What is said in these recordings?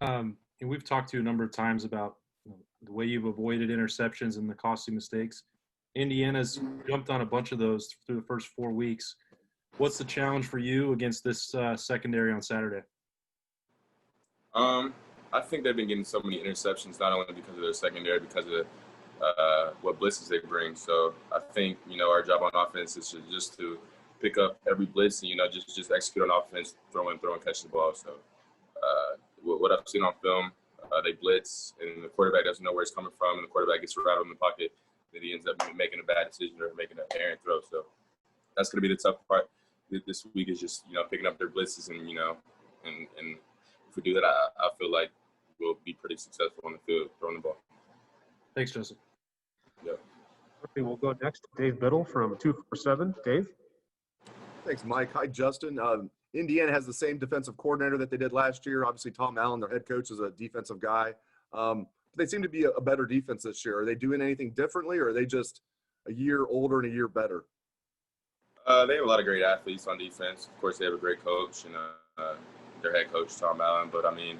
And we've talked to you a number of times about the way you've avoided interceptions and the costly mistakes. Indiana's jumped on a bunch of those through the first 4 weeks. What's the challenge for you against this secondary on Saturday? I think they've been getting so many interceptions, not only because of their secondary, because of what blitzes they bring. So I think, our job on offense is just to pick up every blitz and, just execute on offense, throw and catch the ball. So what I've seen on film, they blitz and the quarterback doesn't know where it's coming from, and the quarterback gets rattled in the pocket, and he ends up making a bad decision or making an errant throw. So that's going to be the tough part this week, is just, picking up their blitzes and, and if we do that, I feel like we'll be pretty successful on the field throwing the ball. Thanks, Justin. Yeah. Okay, we'll go next to Dave Biddle from 247. Dave? Thanks, Mike. Hi, Justin. Indiana has the same defensive coordinator that they did last year. Obviously, Tom Allen, their head coach, is a defensive guy. They seem to be a better defense this year. Are they doing anything differently, or are they just a year older and a year better? They have a lot of great athletes on defense. Of course, they have a great coach and their head coach, Tom Allen. But, I mean,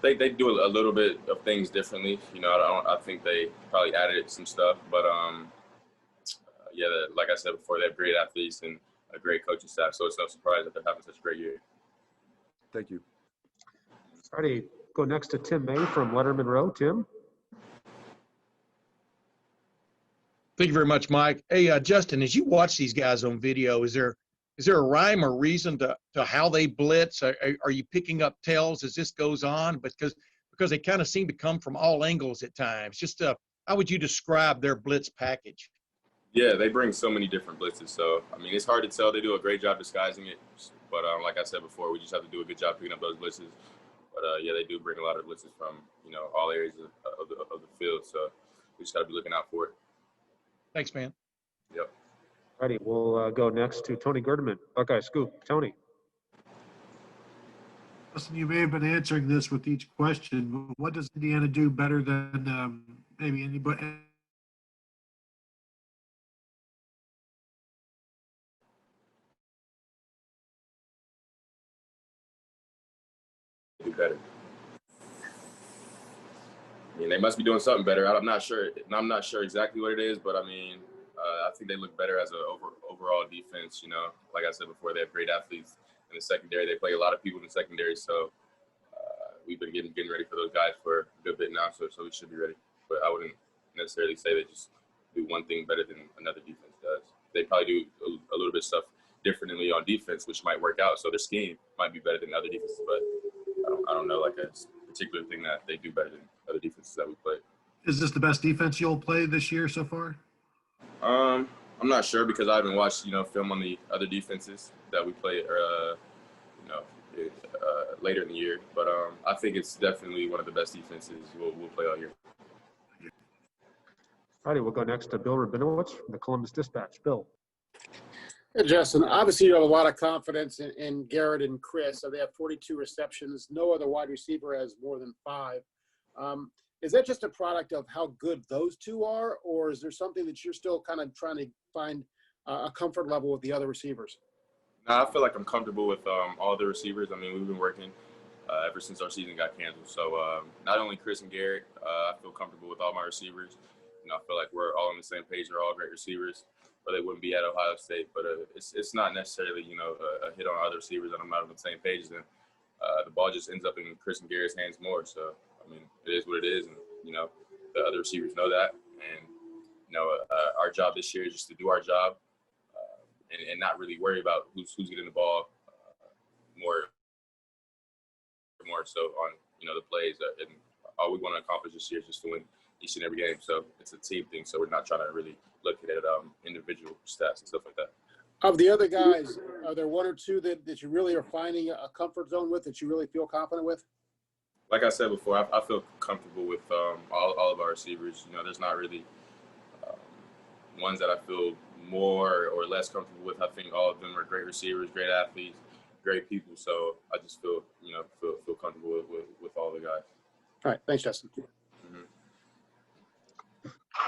they do a little bit of things differently. I think they probably added some stuff. But, like I said before, they have great athletes and a great coaching staff. So it's no surprise that they're having such a great year. Thank you. All righty, go next to Tim May from Letterman Row. Tim? Thank you very much, Mike. Hey, Justin, as you watch these guys on video, is there a rhyme or reason to how they blitz? Are you picking up tells as this goes on? Because they kind of seem to come from all angles at times. Just how would you describe their blitz package? Yeah, they bring so many different blitzes. So, I mean, it's hard to tell. They do a great job disguising it. But like I said before, we just have to do a good job picking up those blitzes. But, they do bring a lot of blitzes from, all areas of the field. So we just got to be looking out for it. Thanks, man. Yep. All righty, we'll go next to Tony Gerdeman, Buckeye Scoop. Tony? Justin, you may have been answering this with each question, but what does Indiana do better than maybe anybody? Do better. I mean, they must be doing something better. I'm not sure. I'm not sure exactly what it is, but I mean, I think they look better as an overall defense. Like I said before, they have great athletes in the secondary. They play a lot of people in the secondary, so we've been getting ready for those guys for a good bit now. So we should be ready. But I wouldn't necessarily say they just do one thing better than another defense does. They probably do a little bit of stuff differently on defense, which might work out. So their scheme might be better than other defenses, but I don't know like a particular thing that they do better than other defenses that we play. Is this the best defense you'll play this year so far? I'm not sure because I haven't watched, film on the other defenses that we play, later in the year. But I think it's definitely one of the best defenses we'll play all year. All righty, we'll go next to Bill Rabinowitz from the Columbus Dispatch. Bill? Hey, Justin, obviously you have a lot of confidence in Garrett and Chris. So they have 42 receptions. No other wide receiver has more than 5. Is that just a product of how good those two are, or is there something that you're still kind of trying to find a comfort level with the other receivers? No, I feel like I'm comfortable with all the receivers. I mean, we've been working ever since our season got canceled. So not only Chris and Garrett, I feel comfortable with all my receivers. I feel like we're all on the same page. They're all great receivers, or they wouldn't be at Ohio State. But it's not necessarily, a hit on other receivers that I'm not on the same page. Then the ball just ends up in Chris and Garrett's hands more. So, I mean, it is what it is. And, the other receivers know that. And, our job this year is just to do our job and not really worry about who's getting the ball more so on, the plays. And all we want to accomplish this year is just to win each and every game. So it's a team thing. So we're not trying to really look at individual stats and stuff like that. Of the other guys, are there one or two that you really are finding a comfort zone with, that you really feel confident with? Like I said before, I feel comfortable with all of our receivers. There's not really ones that I feel more or less comfortable with. I think all of them are great receivers, great athletes, great people. So I just feel comfortable with all the guys. All right. Thanks, Justin. Mm-hmm.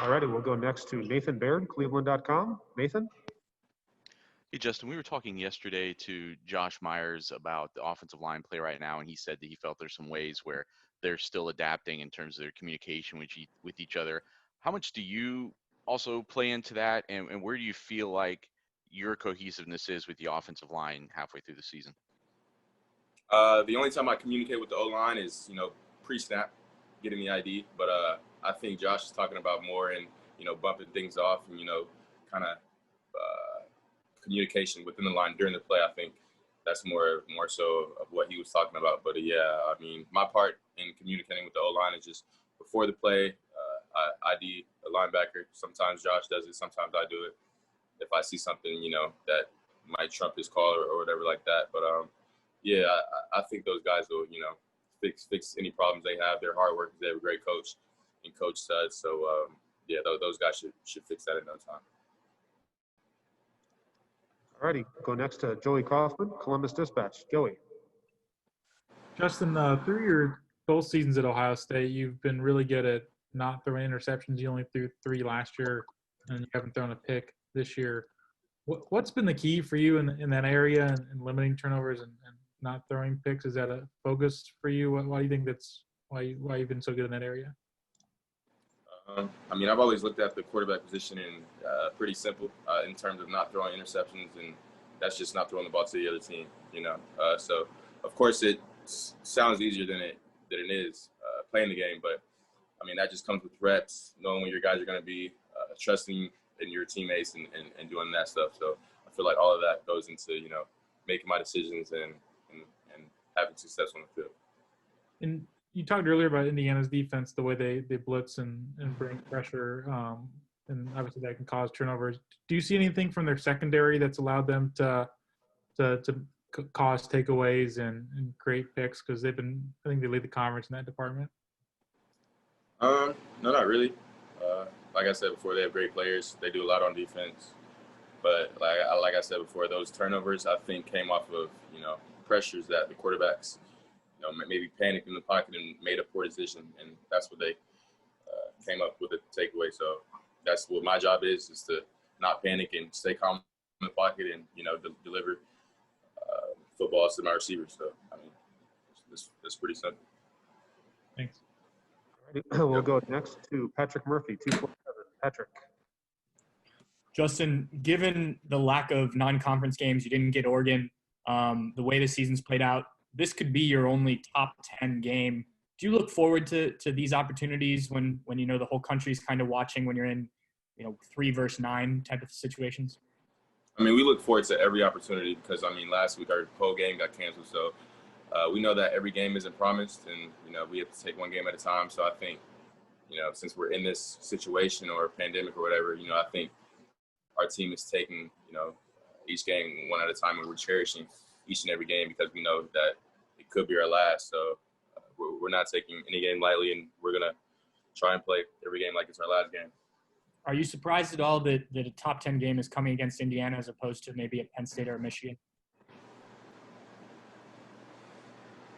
All righty, we'll go next to Nathan Baird, Cleveland.com. Nathan? Hey, Justin, we were talking yesterday to Josh Myers about the offensive line play right now, and he said that he felt there's some ways where they're still adapting in terms of their communication with each other. How much do you also play into that, and where do you feel like your cohesiveness is with the offensive line halfway through the season? The only time I communicate with the O-line is, pre-snap, getting the ID. But I think Josh is talking about more and, bumping things off and, kind of communication within the line during the play. I think that's more so of what he was talking about. But yeah, I mean, my part in communicating with the O-line is just before the play, I ID a linebacker. Sometimes Josh does it. Sometimes I do it. If I see something, that might trump his call or whatever like that. But yeah, I think those guys will, fix any problems they have. They're hard workers. They have a great coach and Coach Suds. So yeah, those guys should fix that in no time. All righty, go next to Joey Kaufman, Columbus Dispatch. Joey. Justin, through your both seasons at Ohio State, you've been really good at not throwing interceptions. You only threw 3 last year, and you haven't thrown a pick this year. What's been the key for you in that area and limiting turnovers and not throwing picks? Is that a focus for you? Why do you think why you've been so good in that area? I mean, I've always looked at the quarterback position in pretty simple in terms of not throwing interceptions, and that's just not throwing the ball to the other team, So, of course, it sounds easier than it is playing the game, but, I mean, that just comes with reps, knowing when your guys are going to be, trusting in your teammates and doing that stuff. So I feel like all of that goes into, making my decisions and having success on the field. And you talked earlier about Indiana's defense, the way they blitz and bring pressure, and obviously that can cause turnovers. Do you see anything from their secondary that's allowed them to cause takeaways and create picks? Because I think they lead the conference in that department. No, not really. Like I said before, they have great players. They do a lot on defense. But like I said before, those turnovers, I think, came off of, pressures that the quarterbacks, maybe panicked in the pocket and made a poor decision. And that's what they came up with a takeaway. So that's what my job is to not panic and stay calm in the pocket and, deliver footballs to my receivers. So, I mean, it's pretty simple. Thanks. We'll go next to Patrick Murphy, 247. Patrick. Justin, given the lack of non-conference games, you didn't get Oregon, the way the season's played out, this could be your only top 10 game. Do you look forward to these opportunities when the whole country's kind of watching when you're in 3 versus 9 type of situations? I mean, we look forward to every opportunity because, last week our whole game got canceled. So we know that every game isn't promised and, we have to take one game at a time. So I think, since we're in this situation or a pandemic or whatever, I think our team is taking, each game one at a time and we're cherishing each and every game because we know that it could be our last. So we're not taking any game lightly and we're going to try and play every game like it's our last game. Are you surprised at all that a top 10 game is coming against Indiana as opposed to maybe at Penn State or Michigan?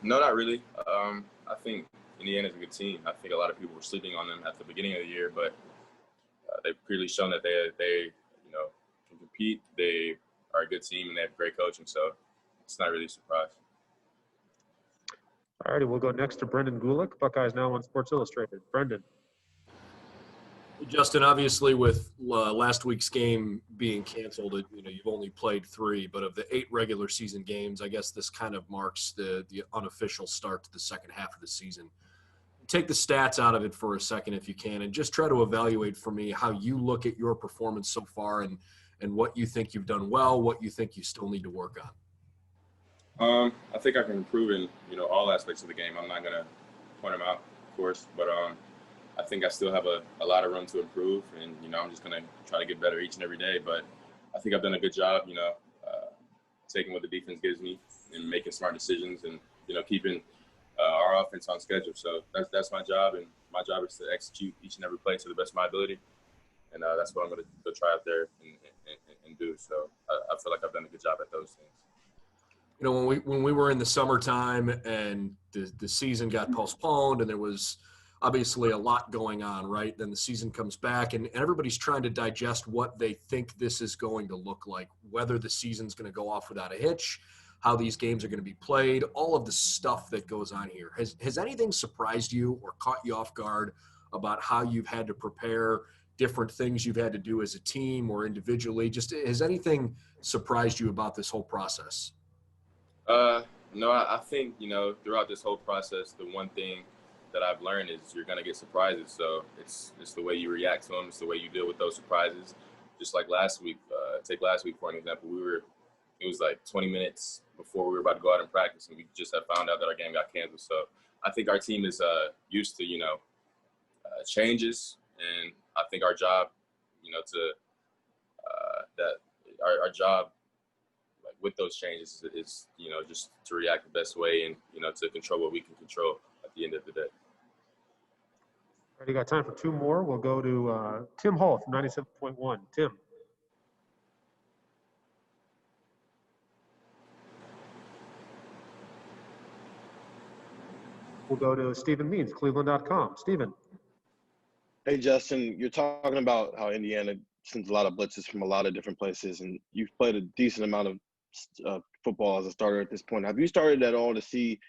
No, not really. I think Indiana's a good team. I think a lot of people were sleeping on them at the beginning of the year, but they've clearly shown that they can compete. They are a good team and they have great coaching, so it's not really a surprise. All righty, we'll go next to Brendan Gulick, Buckeyes Now on Sports Illustrated. Brendan. Justin, obviously with last week's game being canceled, you've only played 3, but of the 8 regular season games, I guess this kind of marks the unofficial start to the second half of the season. Take the stats out of it for a second if you can, and just try to evaluate for me how you look at your performance so far and what you think you've done well, what you think you still need to work on. I think I can improve in, all aspects of the game. I'm not going to point them out, of course, but I think I still have a lot of room to improve, and, I'm just going to try to get better each and every day. But I think I've done a good job, taking what the defense gives me and making smart decisions and, keeping our offense on schedule. So that's my job, and my job is to execute each and every play to the best of my ability. And that's what I'm going to go try out there and do. So I feel like I've done a good job at those things. When we were in the summertime and the season got postponed and there was obviously a lot going on, right? Then the season comes back and everybody's trying to digest what they think this is going to look like, whether the season's going to go off without a hitch, how these games are going to be played, all of the stuff that goes on here. Has anything surprised you or caught you off guard about how you've had to prepare, different things you've had to do as a team or individually? Just has anything surprised you about this whole process? No, I think, throughout this whole process, the one thing that I've learned is you're going to get surprises. So it's the way you react to them. It's the way you deal with those surprises. Just like last week, take last week for an example. It was like 20 minutes before we were about to go out and practice, and we just had found out that our game got canceled. So I think our team is used to, changes. And I think our job, our job, like with those changes is, just to react the best way and, to control what we can control at the end of the day. All right, you got time for two more. We'll go to Tim Hall from 97.1. Tim. We'll go to Stephen Means, Cleveland.com. Stephen. Hey, Justin, you're talking about how Indiana sends a lot of blitzes from a lot of different places, and you've played a decent amount of football as a starter at this point. Have you started at all to see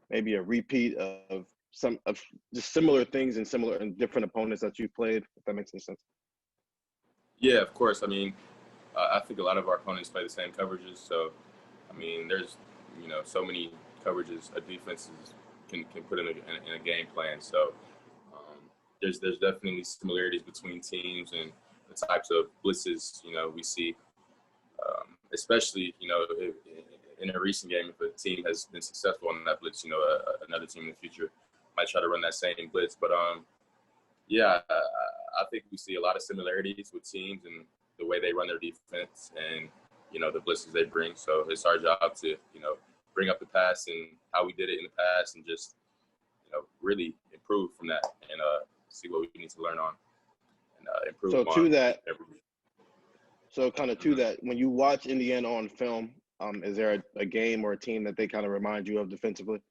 maybe a repeat of some of just similar things and different opponents that you've played, if that makes any sense? Yeah, of course. I mean, I think a lot of our opponents play the same coverages. So, I mean, there's, so many coverages a defense can put in a game plan. So there's definitely similarities between teams and the types of blitzes, we see, especially, in a recent game, if a team has been successful on that blitz, another team in the future might try to run that same blitz. But, yeah, I think we see a lot of similarities with teams and the way they run their defense and, the blitzes they bring. So it's our job to, bring up the pass and how we did it in the past and just, really improve from that and see what we need to learn on and improve so on. To that, every week. So kind of to that, when you watch Indiana on film, is there a game or a team that they kind of remind you of defensively?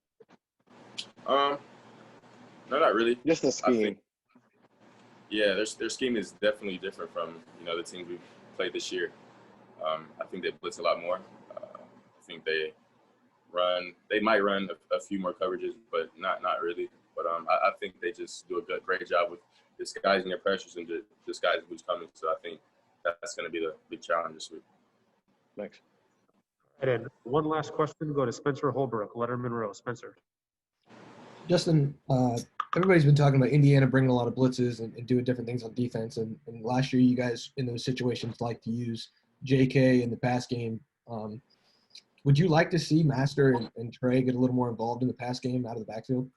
No, not really. Just the scheme. Yeah, their scheme is definitely different from, the teams we've played this year. I think they blitz a lot more. I think they might run a few more coverages, but not really. But I think they just do a great job with disguising their pressures and disguising who's coming. So I think that's going to be the big challenge this week. Thanks. And then one last question, go to Spencer Holbrook, Letterman Monroe. Spencer. Justin, everybody's been talking about Indiana bringing a lot of blitzes and doing different things on defense. And last year, you guys in those situations like to use JK in the pass game. Would you like to see Master and Trey get a little more involved in the pass game out of the backfield?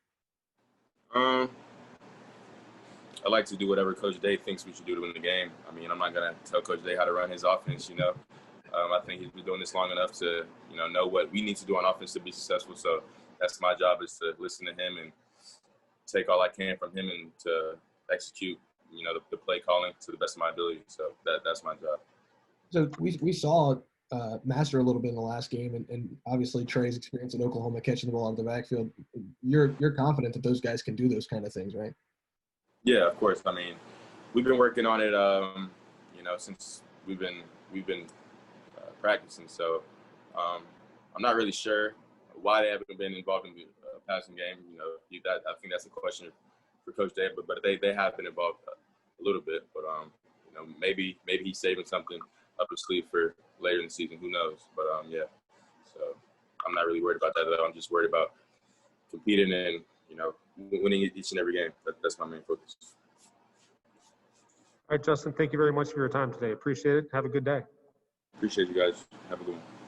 I like to do whatever Coach Day thinks we should do to win the game. I mean, I'm not going to tell Coach Day how to run his offense, I think he's been doing this long enough to, know what we need to do on offense to be successful. So that's my job, is to listen to him and take all I can from him and to execute, the play calling to the best of my ability. So that's my job. So we saw Master a little bit in the last game, and obviously Trey's experience in Oklahoma catching the ball out of the backfield. You're confident that those guys can do those kind of things, right? Yeah, of course. I mean, we've been working on it, since we've been practicing. So I'm not really sure why they haven't been involved in the passing game. I think that's a question for Coach Day, but they have been involved a little bit. But maybe he's saving something up his sleeve for later in the season. Who knows? But yeah. So I'm not really worried about that though. I'm just worried about competing and winning each and every game. That's my main focus. All right, Justin, thank you very much for your time today. Appreciate it. Have a good day. Appreciate you guys. Have a good one.